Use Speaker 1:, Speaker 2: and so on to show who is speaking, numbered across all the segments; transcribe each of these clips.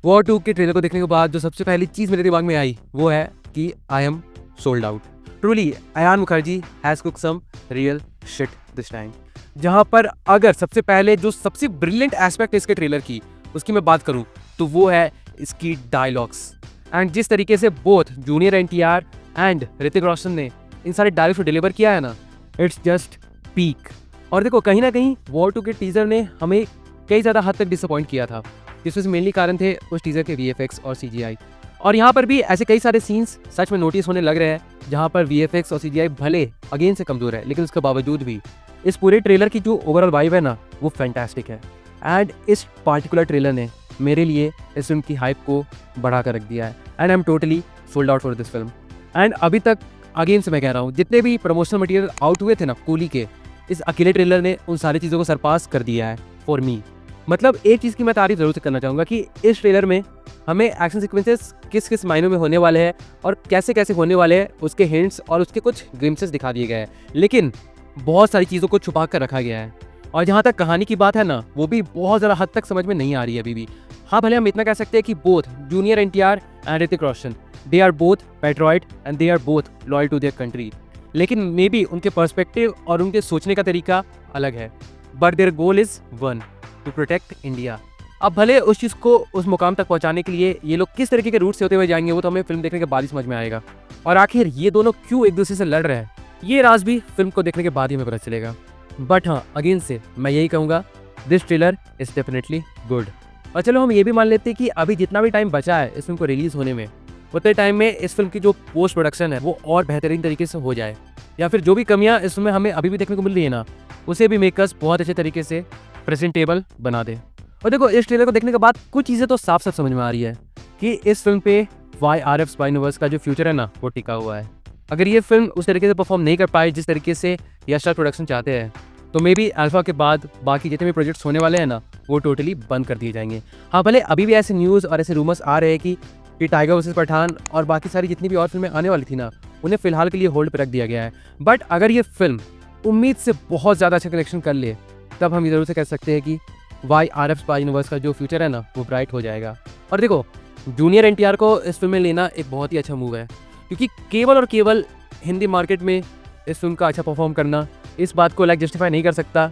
Speaker 1: War 2 के trailer को देखने के बाद जो सबसे पहली चीज़ मेरे दिमाग में आई वो है कि I am sold out. Truly Ayan Mukherjee has cook some real shit this time. जहाँ पर अगर सबसे पहले जो सबसे ब्रिलियंट एस्पेक्ट है इसके ट्रेलर की उसकी मैं बात करूँ तो वो है इसकी डायलॉग्स। एंड जिस तरीके से both junior NTR and Hrithik Roshan ने इन सारे डायलॉग्स को डिलीवर किया है ना, इट्स जस्ट पीक। और देखो कहीं ना कहीं वॉर 2 के टीजर ने हमें कई ज़्यादा हद तक डिसअपॉइंट किया था, जिसमें से मेनली कारण थे उस टीजर के VFX और CGI। और यहाँ पर भी ऐसे कई सारे सीन्स सच में नोटिस होने लग रहे हैं जहाँ पर VFX और CGI भले अगेन से कमज़ोर है, लेकिन उसके बावजूद भी इस पूरे ट्रेलर की जो ओवरऑल वाइब है ना वो फैंटास्टिक है। एंड इस पार्टिकुलर ट्रेलर ने मेरे लिए इस फिल्म की हाइप को बढ़ा कर रख दिया है। And I am totally sold out for this film. And अभी तक अगेन से मैं कह रहा हूँ, जितने भी प्रमोशनल मटेरियल आउट हुए थे ना कूली के, इस अकेले ट्रेलर ने उन सारी चीज़ों को सरपास कर दिया है फॉर मी। मतलब एक चीज़ की मैं तारीफ ज़रूर से करना चाहूँगा कि इस ट्रेलर में हमें एक्शन सीक्वेंसेस किस किस मायनों में होने वाले हैं और कैसे कैसे होने वाले हैं उसके हिंट्स और उसके कुछ ग्लिम्पसेस दिखा दिए गए हैं, लेकिन बहुत सारी चीज़ों को छुपा कर रखा गया है। और जहाँ तक कहानी की बात है ना, वो भी बहुत ज़्यादा हद तक समझ में नहीं आ रही है अभी भी। हाँ, भले हम इतना कह सकते हैं कि both junior NTR and Hrithik Roshan, they are both patriot and they are both loyal to their country, लेकिन मे बी उनके पर्सपेक्टिव और उनके सोचने का तरीका अलग है। But their goal is one, to protect India. अब भले उस चीज़ को उस मुकाम तक पहुंचाने के लिए ये लोग किस तरीके के रूट से होते हुए जाएंगे वो तो हमें फिल्म देखने के बाद ही समझ में आएगा। और आखिर ये दोनों क्यों एक दूसरे से लड़ रहे हैं ये राज भी फिल्म को देखने के बाद ही हमें पता चलेगा। बट हाँ, अगेन से मैं यही कहूँगा, this trailer is definitely good. और चलो हम ये भी मान लेते हैं कि अभी जितना भी टाइम बचा है इस फिल्म को रिलीज़ होने में, उतने टाइम में इस फिल्म की जो पोस्ट प्रोडक्शन है वो और बेहतरीन तरीके से हो जाए, या फिर जो भी कमियां इस फिल्म में हमें अभी भी देखने को मिल रही है ना, उसे भी मेकर्स बहुत अच्छे तरीके से प्रेजेंटेबल बना दे। और देखो इस ट्रेलर को देखने के बाद कुछ चीज़ें तो साफ साफ समझ में आ रही है कि इस फिल्म पे YRF स्पाइनोवर्स का जो फ्यूचर है ना वो टिका हुआ है। अगर ये फिल्म उस तरीके से परफॉर्म नहीं कर पाई जिस तरीके से यश राज प्रोडक्शन चाहते हैं, तो मे बी अल्फा के बाद बाकी जितने भी प्रोजेक्ट्स होने वाले हैं ना वो टोटली बंद कर दिए जाएंगे। हाँ, भले अभी भी ऐसे न्यूज़ और ऐसे रूमर्स आ रहे हैं कि टाइगर वर्सेस पठान और बाकी सारी जितनी भी और फिल्में आने वाली थी ना उन्हें फिलहाल के लिए होल्ड पर रख दिया गया है। बट अगर ये फिल्म उम्मीद से बहुत ज़्यादा अच्छा कलेक्शन कर ले, तब हम ज़रूर से कह सकते हैं कि YRF स्पाई यूनिवर्स का जो फ्यूचर है ना वो ब्राइट हो जाएगा। और देखो जूनियर एनटीआर को इस फिल्म में लेना एक बहुत ही अच्छा मूव है, क्योंकि केवल और केवल हिंदी मार्केट में इस फिल्म का अच्छा परफॉर्म करना इस बात को जस्टिफाई नहीं कर सकता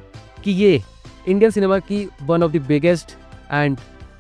Speaker 1: कि ये इंडियन सिनेमा की one of the biggest and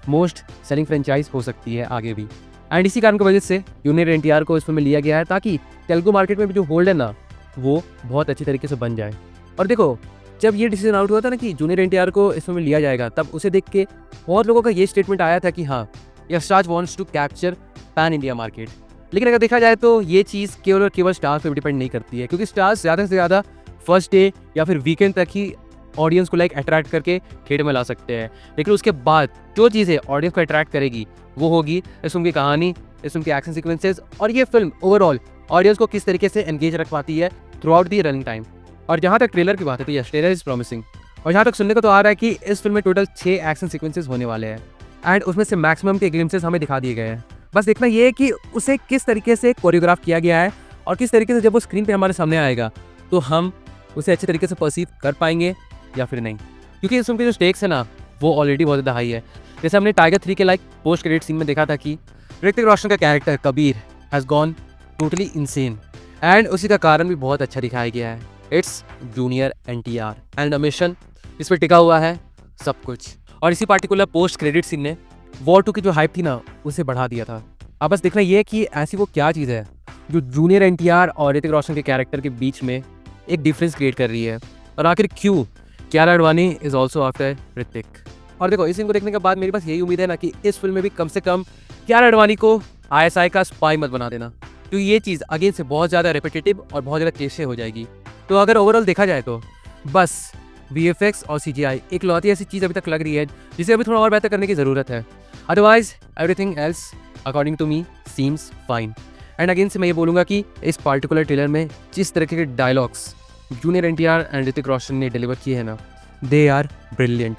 Speaker 1: most selling franchise हो सकती है आगे भी। एंड इसी कारण की वजह से जूनियर एनटीआर को इस फिल्म में लिया गया है, ताकि तेलुगु मार्केट में भी जो होल्ड है ना वो बहुत अच्छी तरीके से बन जाए। और देखो जब ये डिसीजन आउट हुआ था ना कि जूनियर एनटीआर को इस फिल्म में लिया जाएगा, तब उसे देख के बहुत लोगों का ये स्टेटमेंट आया था कि हाँ, Yash Raj wants to capture pan India market. लेकिन अगर देखा जाए तो ये चीज़ केवल और केवल स्टार्स पर डिपेंड नहीं करती है, क्योंकि स्टार्स ज़्यादा से ज़्यादा फर्स्ट डे या फिर वीकेंड तक ही ऑडियंस को अट्रैक्ट करके थिएटर में ला सकते हैं। लेकिन उसके बाद जो चीज़ें ऑडियंस को अट्रैक्ट करेगी वो होगी इस फिल्म की कहानी, इस फिल्म के एक्शन सीक्वेंसेस, और ये फिल्म ओवरऑल ऑडियंस को किस तरीके से एंगेज रख पाती है through out the running time. और जहाँ तक ट्रेलर की बात है तो यस, ट्रेलर इज प्रॉमिसिंग। और जहाँ तक सुनने को तो आ रहा है कि इस फिल्म में टोटल 6 एक्शन सीक्वेंसेस होने वाले हैं, एंड उसमें से मैक्सिमम के ग्लिम्पसेस हमें दिखा दिए गए हैं। बस देखना ये है कि उसे किस तरीके से कोरियोग्राफ किया गया है और किस तरीके से जब वो स्क्रीन पे हमारे सामने आएगा तो हम उसे अच्छे तरीके से परसीव कर पाएंगे या फिर नहीं, क्योंकि इस फिल्म के जो स्टेक्स है ना वो ऑलरेडी बहुत ज़्यादा हाई है। जैसे हमने टाइगर 3 के पोस्ट क्रेडिट सीन में देखा था कि ऋतिक रोशन का character Kabir has gone totally insane, and उसी का कारण भी बहुत अच्छा दिखाया गया है। It's junior NTR and the mission, इस पर टिका हुआ है सब कुछ। और इसी पार्टिकुलर पोस्ट क्रेडिट सीन ने वॉर 2 की जो हाइप थी ना उसे बढ़ा दिया था। अब बस देखना ये है कि ऐसी वो क्या चीज़ है जो जूनियर एनटीआर और ऋतिक रोशन के कैरेक्टर के बीच में एक डिफरेंस क्रिएट कर रही है, और आखिर क्यों Kiara Advani is also after Hrithik. और देखो इस फिल्म को देखने के बाद मेरे पास यही उम्मीद है ना कि इस फिल्म में भी कम से कम कियारा आडवाणी को ISI का स्पाई मत बना देना, तो ये चीज़ अगेन से बहुत ज़्यादा रेपिटेटिव और बहुत ज़्यादा क्लीशे हो जाएगी। तो अगर ओवरऑल देखा जाए तो बस VFX और CGI एक लौती ऐसी चीज़ अभी तक लग रही है जिसे अभी थोड़ा और बेहतर करने की ज़रूरत है। Otherwise everything else according to me seems fine. And again से मैं ये बोलूँगा कि इस पार्टिकुलर ट्रेलर में जिस तरीके के dialogues junior NTR and Hrithik Roshan ने डिलीवर किए हैं ना, दे आर ब्रिलियंट।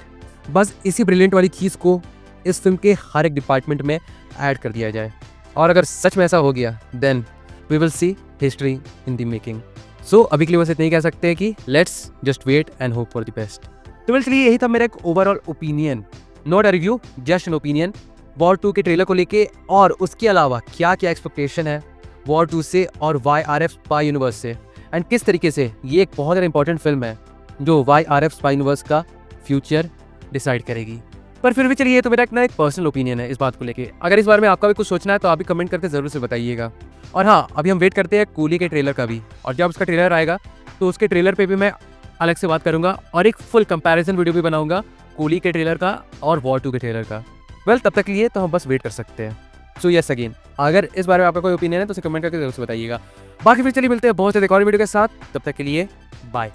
Speaker 1: बस इसी ब्रिलियंट वाली चीज़ को इस फिल्म के हर एक डिपार्टमेंट में ऐड कर दिया जाए, और अगर सच में ऐसा हो गया then we will see history in the making. So अभी के लिए बस इतना ही कह सकते हैं कि let's just wait and hope for the best. तो बेसिकली यही था मेरा एक overall opinion, not a review, just an opinion. War 2 के ट्रेलर को लेके और उसके अलावा क्या क्या एक्सपेक्टेशन है वॉर 2 से और YRF स्पाई यूनिवर्स से, एंड किस तरीके से ये एक बहुत ज़्यादा इंपॉर्टेंट फिल्म है जो YRF स्पाई यूनिवर्स का फ्यूचर डिसाइड करेगी। पर फिर भी चलिए, ये तो मेरा एक पर्सनल ओपिनियन है इस बात को लेके। अगर इस बारे में आपका भी कुछ सोचना है तो आप भी कमेंट करके ज़रूर से बताइएगा। और हाँ, अभी हम वेट करते हैं कूली के ट्रेलर का भी, और जब उसका ट्रेलर आएगा तो उसके ट्रेलर पे भी मैं अलग से बात करूंगा और एक फुल कंपैरिजन वीडियो भी बनाऊंगा कूली के ट्रेलर का और वॉर 2 के ट्रेलर का। वेल, तब तक के लिए तो हम बस वेट कर सकते हैं। सो यस अगेन, अगर इस बारे में आपका कोई ओपिनियन है तो उसे कमेंट करके जरूर से बताइएगा। बाकी फिर चलिए मिलते हैं बहुत से एक और वीडियो के साथ, तब तक के लिए बाय।